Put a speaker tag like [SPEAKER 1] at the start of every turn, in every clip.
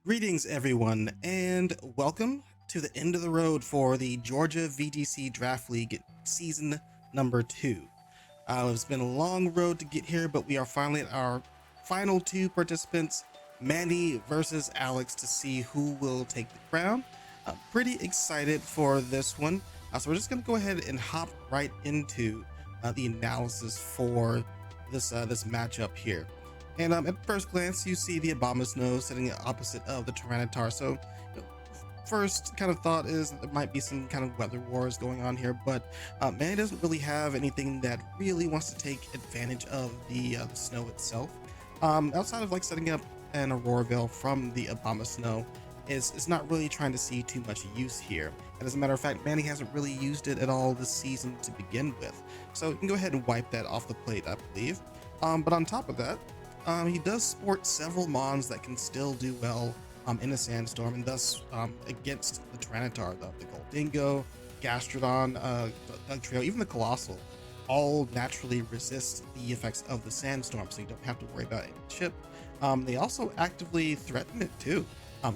[SPEAKER 1] Greetings, everyone, and welcome to the end of the road for the Georgia VGC Draft League season number 2. It's been a long road to get here, but we are finally at our final two participants, Manny versus Alex, to see who will take the crown. Pretty excited for this one. So we're just going to go ahead and hop right into the analysis for this matchup here. And at first glance, you see the Abomasnow sitting opposite of the Tyranitar. So, first kind of thought is there might be some kind of weather wars going on here, but Manny doesn't really have anything that really wants to take advantage of the snow itself. Outside of like setting up an Aurora Veil from the Abomasnow, is not really trying to see too much use here. And as a matter of fact, Manny hasn't really used it at all this season to begin with. So you can go ahead and wipe that off the plate, I believe. But on top of that, he does sport several mons that can still do well in a sandstorm, and thus against the Tyranitar, the Goldingo, Gastrodon, the Dugtrio, even the Colossal, all naturally resist the effects of the sandstorm, so you don't have to worry about any chip. They also actively threaten it too.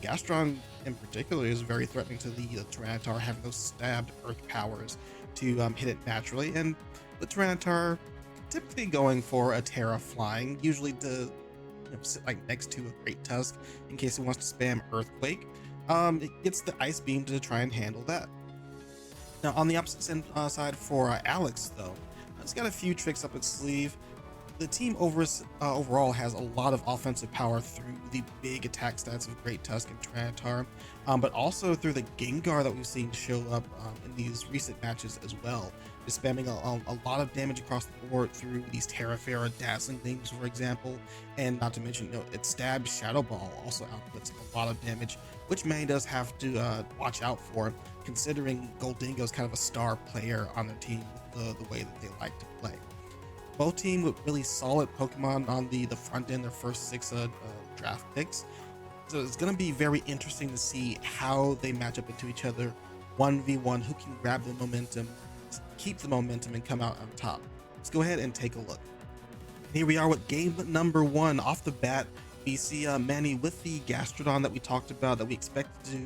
[SPEAKER 1] Gastron in particular is very threatening to the Tyranitar, having those stabbed earth powers to hit it naturally, and the Tyranitar typically going for a Terra flying, usually to sit like next to a Great Tusk in case it wants to spam Earthquake. It gets the Ice Beam to try and handle that. Now on the opposite side for Alex though, he's got a few tricks up its sleeve. The team overall has a lot of offensive power through the big attack stats of Great Tusk and Tyranitar, but also through the Gengar that we've seen show up in these recent matches as well. Just spamming a lot of damage across the board through these Terrafera dazzling things, for example, and not to mention, its Stab Shadow Ball also outputs a lot of damage, which Manny does have to watch out for, considering Goldingo's kind of a star player on their team with the way that they like to play. Both team with really solid Pokemon on the front end, their first six draft picks. So it's going to be very interesting to see how they match up into each other 1v1, who can grab the momentum, keep the momentum, and come out on top. Let's go ahead and take a look. Here we are with game number 1. Off the bat, we see Manny with the Gastrodon that we talked about, that we expect to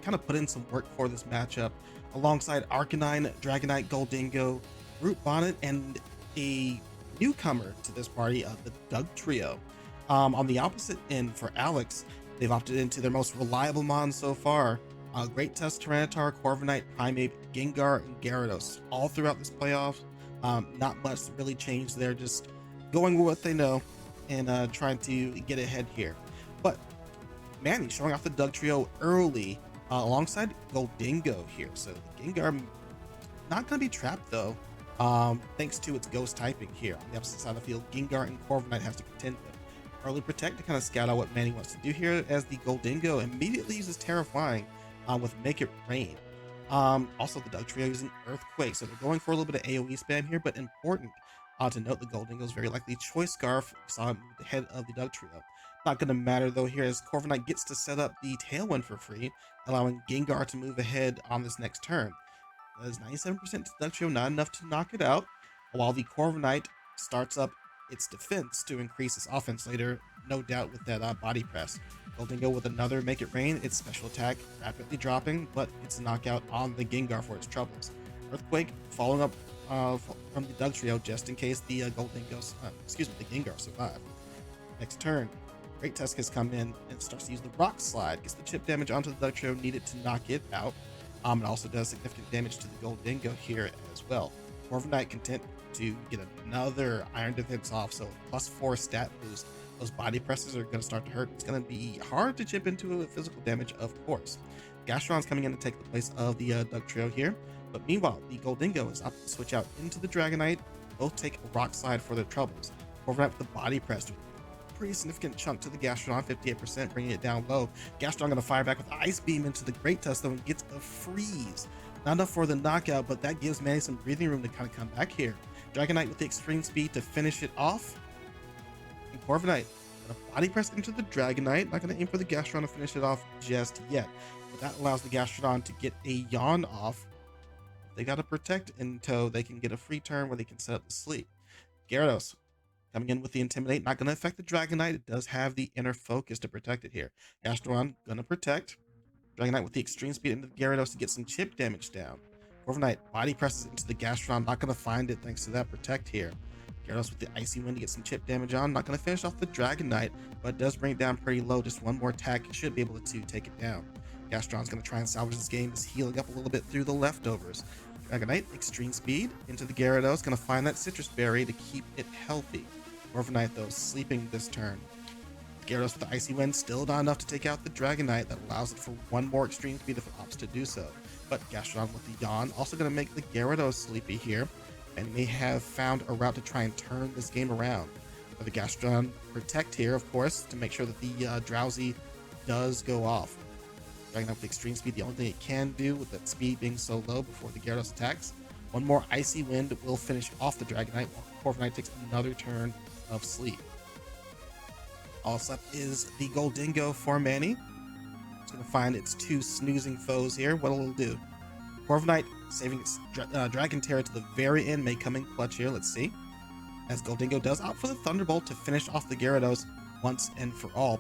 [SPEAKER 1] kind of put in some work for this matchup, alongside Arcanine, Dragonite, Goldingo, Root Bonnet, and a newcomer to this party, the Dugtrio. On the opposite end for Alex, they've opted into their most reliable mon so far, Great Tusk, Tyranitar, Corviknight, Primeape, Gengar, and Gyarados. All throughout this playoff, not much really changed there, just going with what they know and trying to get ahead here. But Manny showing off the Dugtrio early alongside Goldingo here. So the Gengar not going to be trapped though, thanks to its ghost typing here. On the opposite side of the field, Gengar and Corviknight has to contend with. Early Protect to kind of scout out what Manny wants to do here, as the Goldingo immediately uses Terra Flying with Make It Rain. Also, the Dugtrio using Earthquake, so they're going for a little bit of AoE spam here, but important to note, the Goldingo is very likely Choice Scarf. We saw it move ahead of the Dugtrio. Not going to matter though here, as Corviknight gets to set up the Tailwind for free, allowing Gengar to move ahead on this next turn. That is 97% to the Dugtrio, not enough to knock it out, while the Corviknight starts up its defense to increase its offense later, no doubt with that body press. Goldingo with another Make It Rain, its special attack rapidly dropping, but it's a knockout on the Gengar for its troubles. Earthquake following up from the Dugtrio just in case the the Gengar survive. Next turn, Great Tusk has come in and starts to use the Rock Slide, gets the chip damage onto the Dugtrio needed to knock it out. It also does significant damage to the Goldingo here as well. Corviknight content to get another Iron Defense off, so +4 stat boost. Those body presses are going to start to hurt. It's going to be hard to chip into a physical damage, of course. Gastron's coming in to take the place of the Dugtrio here, but meanwhile, the Goldingo is up to switch out into the Dragonite. Both take a Rock Slide for their troubles. Corviknight with the body press, pretty significant chunk to the Gastrodon, 58%, bringing it down low. Gastrodon going to fire back with Ice Beam into the Great Tusk though, and gets a freeze. Not enough for the knockout, but that gives Manny some breathing room to kind of come back here. Dragonite with the extreme speed to finish it off. And Corviknight going to body press into the Dragonite. Not going to aim for the Gastrodon to finish it off just yet. But that allows the Gastrodon to get a Yawn off. If they got to Protect in tow, they can get a free turn where they can set up the sleep. Gyarados Coming in with the Intimidate, not going to affect the Dragonite. It does have the Inner Focus to protect it here. Gastron going to protect. Dragonite with the Extreme Speed into the Gyarados to get some chip damage down. Corviknight body presses into the Gastron, not going to find it thanks to that protect here. Gyarados with the Icy Wind to get some chip damage on, not going to finish off the Dragonite, but it does bring it down pretty low. Just one more attack should be able to take it down. Gastron's going to try and salvage this game, is healing up a little bit through the leftovers. Dragonite, Extreme Speed into the Gyarados, going to find that Citrus Berry to keep it healthy. Corviknight, though, sleeping this turn. Gyarados with the Icy Wind, still not enough to take out the Dragonite. That allows it for one more Extreme Speed if it opts to do so. But Gastron with the Yawn, also going to make the Gyarados sleepy here, and may have found a route to try and turn this game around. For the Gastron protect here, of course, to make sure that the Drowsy does go off. Dragonite with the Extreme Speed, the only thing it can do with that speed being so low before the Gyarados attacks. One more Icy Wind will finish off the Dragonite, while Corviknight takes another turn of sleep. All slept is the Goldingo for Manny. It's going to find its two snoozing foes here. What will it do? Corviknight saving its Dragon Terror to the very end may come in clutch here. Let's see. As Goldingo does opt for the Thunderbolt to finish off the Gyarados once and for all.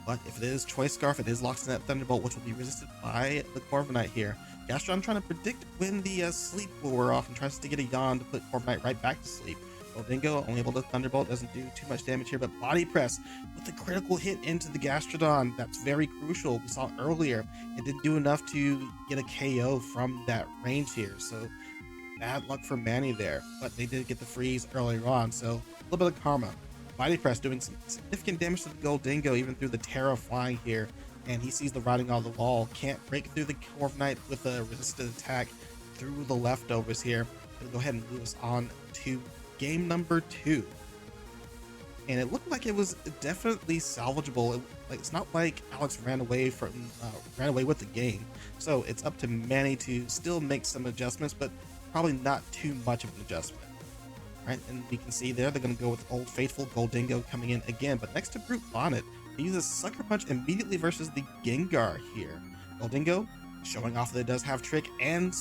[SPEAKER 1] But if it is Choice Scarf, it is locked in that Thunderbolt, which will be resisted by the Corviknight here. Gastron trying to predict when the sleep will wear off and tries to get a Yawn to put Corviknight right back to sleep. Goldingo only able to Thunderbolt, doesn't do too much damage here, but Body Press with the critical hit into the Gastrodon. That's very crucial. We saw earlier it didn't do enough to get a KO from that range here, so bad luck for Manny there. But they did get the freeze earlier on, so a little bit of karma. Body Press doing some significant damage to the Goldingo, even through the Terra flying here, and he sees the writing on the wall. Can't break through the Corviknight with a resisted attack through the leftovers here. Gonna go ahead and move us on to game number 2, and it looked like it was definitely salvageable. It's not like Alex ran away with the game, so it's up to Manny to still make some adjustments, but probably not too much of an adjustment. Right, and we can see there they're going to go with Old Faithful Goldingo coming in again, but next to Brute Bonnet, he uses Sucker Punch immediately versus the Gengar here. Goldingo showing off that it does have Trick and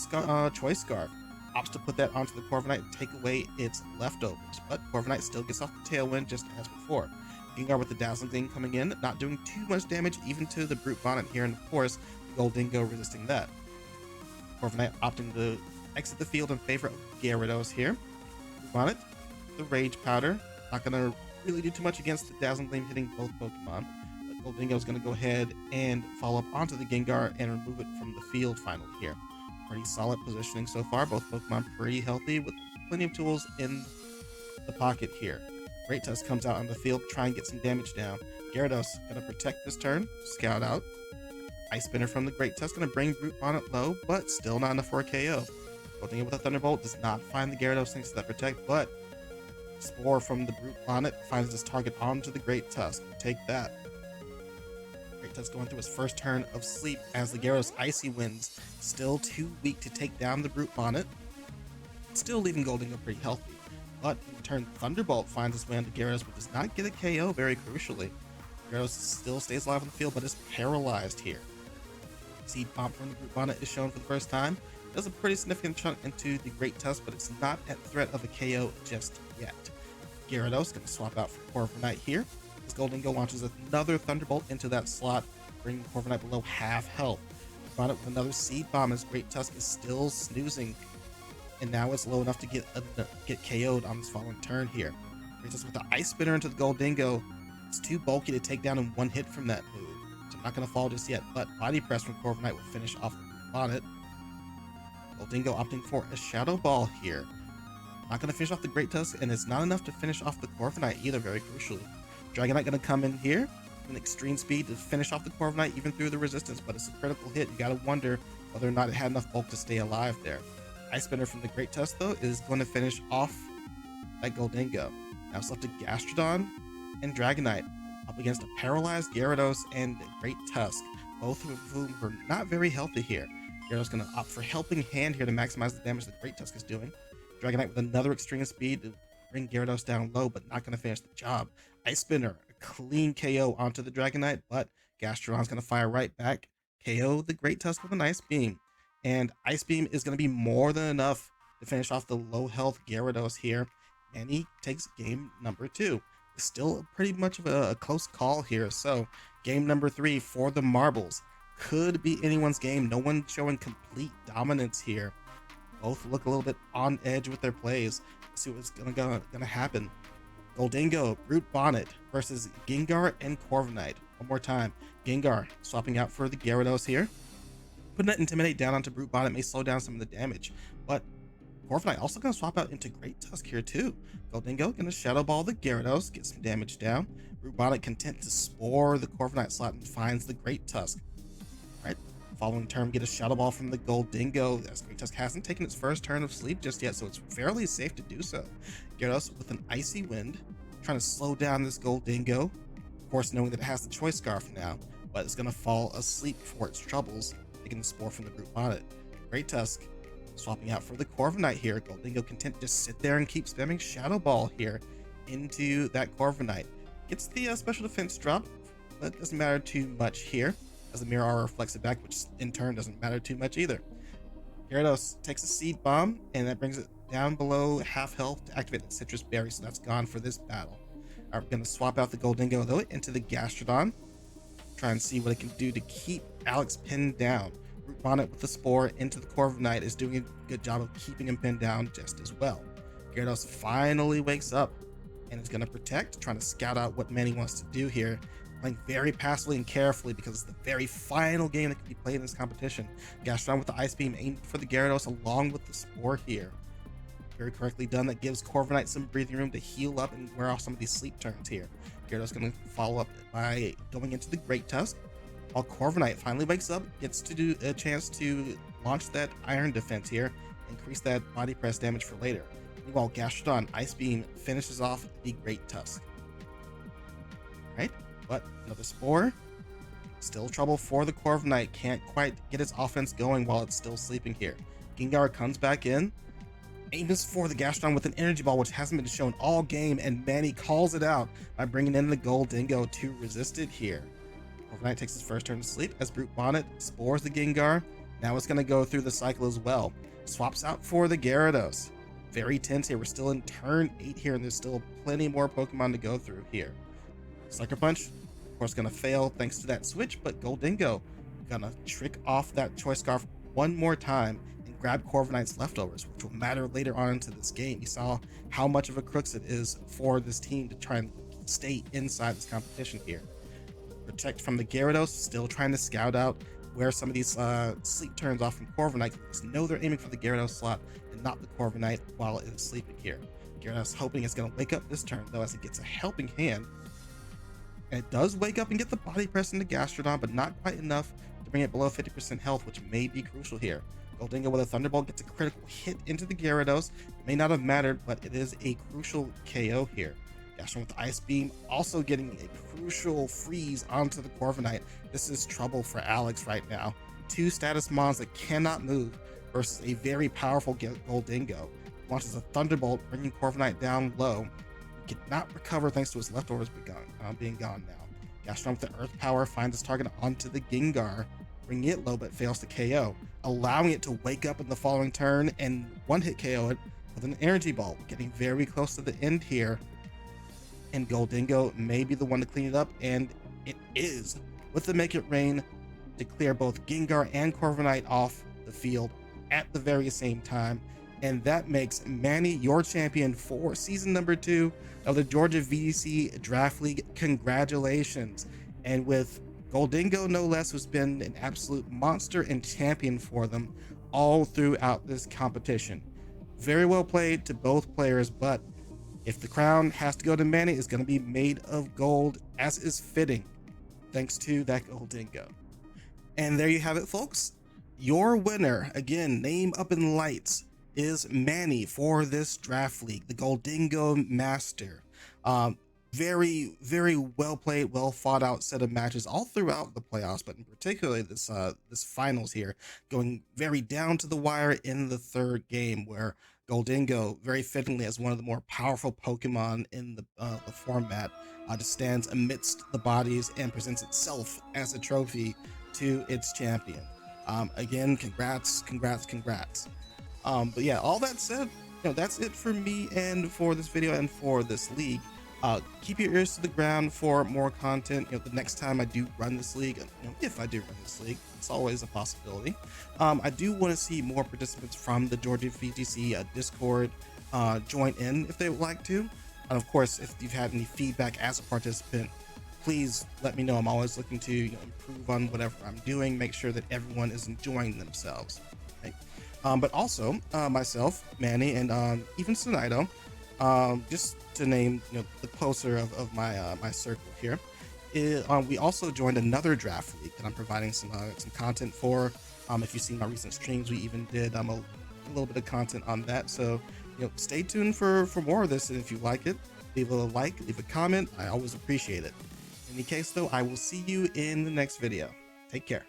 [SPEAKER 1] Choice Scarf. Opts to put that onto the Corviknight and take away its leftovers, but Corviknight still gets off the Tailwind just as before. Gengar with the Dazzling Gleam coming in, not doing too much damage even to the Brute Bonnet here, and of course, the Goldingo resisting that. Corviknight opting to exit the field in favor of Gyarados here. Brute Bonnet, the Rage Powder, not going to really do too much against the Dazzling Gleam hitting both Pokemon, but Goldingo is going to go ahead and follow up onto the Gengar and remove it from the field finally here. Pretty solid positioning so far. Both Pokemon pretty healthy with plenty of tools in the pocket here. Great Tusk comes out on the field to try and get some damage down. Gyarados going to protect this turn. Scout out. Ice Spinner from the Great Tusk going to bring Brute Bonnet low, but still not enough for a KO. Goldingo with a Thunderbolt does not find the Gyarados thanks to that protect, but Spore from the Brute Bonnet finds its target onto the Great Tusk. Take that. Great Tusk going through his first turn of sleep as the Gyarados Icy Winds still too weak to take down the Brute Bonnet, still leaving Goldingo pretty healthy. But in turn, Thunderbolt finds its way onto Gyarados, but does not get a KO very crucially. Gyarados still stays alive on the field, but is paralyzed here. Seed Bomb from the Brute Bonnet is shown for the first time. Does a pretty significant chunk into the Great Tusk, but it's not at threat of a KO just yet. Gyarados going to swap out for Corviknight here. As Goldingo launches another Thunderbolt into that slot, bringing Corviknight below half health. Bonnet with another Seed Bomb as Great Tusk is still snoozing, and now it's low enough to get KO'd on this following turn here. Great Tusk with the Ice Spinner into the Goldingo. It's too bulky to take down in one hit from that move, so not going to fall just yet, but Body Press from Corviknight will finish off the Bonnet. Goldingo opting for a Shadow Ball here. Not going to finish off the Great Tusk, and it's not enough to finish off the Corviknight either, very crucially. Dragonite going to come in here with Extreme Speed to finish off the Corviknight even through the resistance, but it's a critical hit. You got to wonder whether or not it had enough bulk to stay alive there. Ice Spinner from the Great Tusk, though, is going to finish off that Goldingo. Now it's left to Gastrodon and Dragonite up against a paralyzed Gyarados and Great Tusk, both of whom are not very healthy here. Gyarados going to opt for Helping Hand here to maximize the damage that Great Tusk is doing. Dragonite with another Extreme Speed to bring Gyarados down low, but not going to finish the job. Ice Spinner, a clean KO onto the Dragonite, but Gastrodon's going to fire right back, KO the Great Tusk with an Ice Beam. And Ice Beam is going to be more than enough to finish off the low health Gyarados here. and he takes game number 2. Still pretty much of a close call here. So game number 3 for the marbles could be anyone's game. No one showing complete dominance here. Both look a little bit on edge with their plays. Let's see what's gonna happen. Goldingo, Brute Bonnet versus Gengar and Corviknight. One more time. Gengar swapping out for the Gyarados here. Putting that Intimidate down onto Brute Bonnet may slow down some of the damage, but Corviknight also going to swap out into Great Tusk here too. Goldingo going to Shadow Ball the Gyarados, get some damage down. Brute Bonnet content to Spore the Corviknight slot and finds the Great Tusk. Right, following turn, get a Shadow Ball from the Goldingo, as Great Tusk hasn't taken its first turn of sleep just yet, so it's fairly safe to do so. Gyarados with an Icy Wind, trying to slow down this Goldingo, of course knowing that it has the Choice Scarf now, but it's going to fall asleep before its troubles, taking the Spore from the Brute Bonnet. Great Tusk swapping out for the Corviknight here. Goldingo content to just sit there and keep spamming Shadow Ball here into that Corviknight. Gets the special defense drop, but it doesn't matter too much here, as the Mirror Aura reflects it back, which in turn doesn't matter too much either. Gyarados takes a Seed Bomb, and that brings it down below half health to activate the Citrus Berry, so that's gone for this battle. We're going to swap out the Goldingo though into the Gastrodon, try and see what it can do to keep Alex pinned down. Brute Bonnet with the Spore into the Corviknight is doing a good job of keeping him pinned down just as well. Gyarados finally wakes up and is going to protect, trying to scout out what Manny wants to do here, playing very passively and carefully because it's the very final game that can be played in this competition. Gastrodon with the Ice Beam aimed for the Gyarados along with the Spore here. Very correctly done. That gives Corviknight some breathing room to heal up and wear off some of these sleep turns here. Gyarados going to follow up by going into the Great Tusk, while Corviknight finally wakes up, gets to do a chance to launch that Iron Defense here, increase that body press damage for later. Meanwhile, Gastrodon Ice Beam finishes off the Great Tusk. Right, but another Spore. Still trouble for the Corviknight. Can't quite get its offense going while it's still sleeping here. Gengar comes back in, aims for the Gastrodon with an Energy Ball, which hasn't been shown all game, and Manny calls it out by bringing in the Goldingo to resist it here. Corviknight takes his first turn to sleep as Brute Bonnet spores the Gengar. Now it's going to go through the cycle as well. Swaps out for the Gyarados. Very tense here. We're still in turn 8 here, and there's still plenty more Pokemon to go through here. Sucker Punch, of course, going to fail thanks to that switch, but Goldingo going to trick off that Choice Scarf one more time and grab Corviknight's leftovers, which will matter later on into this game. You saw how much of a crux it is for this team to try and stay inside this competition here. Protect from the Gyarados, still trying to scout out where some of these sleep turns off from Corviknight, because know they're aiming for the Gyarados slot and not the Corviknight while it is sleeping here. Gyarados hoping it's going to wake up this turn though, as it gets a helping hand. And it does wake up and get the body press into Gastrodon, but not quite enough to bring it below 50% health, which may be crucial here. Goldingo with a Thunderbolt gets a critical hit into the Gyarados. It may not have mattered, but it is a crucial KO here. Gastrodon with the Ice Beam, also getting a crucial freeze onto the Corviknight. This is trouble for Alex right now. 2 status mons that cannot move versus a very powerful Goldingo. Launches a Thunderbolt, bringing Corviknight down low. He cannot recover thanks to his leftovers being gone now. Gastrodon with the Earth Power finds its target onto the Gengar, bringing it low but fails to KO, allowing it to wake up in the following turn and one-hit KO it with an Energy Ball. Getting very close to the end here, and Goldingo may be the one to clean it up, and it is, with the Make It Rain to clear both Gengar and Corviknight off the field at the very same time. And that makes Manny your champion for season number 2 of the Georgia VGC Draft League. Congratulations. And with Goldingo no less, who's been an absolute monster and champion for them all throughout this competition. Very well played to both players, but if the crown has to go to Manny, it's going to be made of gold, as is fitting, thanks to that Goldingo. And there you have it, folks. Your winner, again, name up in lights, is Manny for this draft league, the Goldingo Master. Very, very well played, well fought out set of matches all throughout the playoffs, but in particular this finals here, going very down to the wire in the 3rd game, where Goldingo, very fittingly as one of the more powerful Pokemon in the format, just stands amidst the bodies and presents itself as a trophy to its champion. Again, congrats. But yeah, all that said, that's it for me and for this video and for this league. Keep your ears to the ground for more content. The next time I do run this league, if I do run this league, it's always a possibility. I do want to see more participants from the Georgia VGC Discord join in if they would like to. And of course, if you've had any feedback as a participant, please let me know. I'm always looking to improve on whatever I'm doing, make sure that everyone is enjoying themselves. Okay? But also myself, Manny, and even Sonito, just to name the closer of my my circle here, we also joined another draft league that I'm providing some content for. If you've seen my recent streams, we even did a little bit of content on that. So stay tuned for more of this, and if you like it, leave a like, leave a comment. I always appreciate it. In any case though, I will see you in the next video. Take care.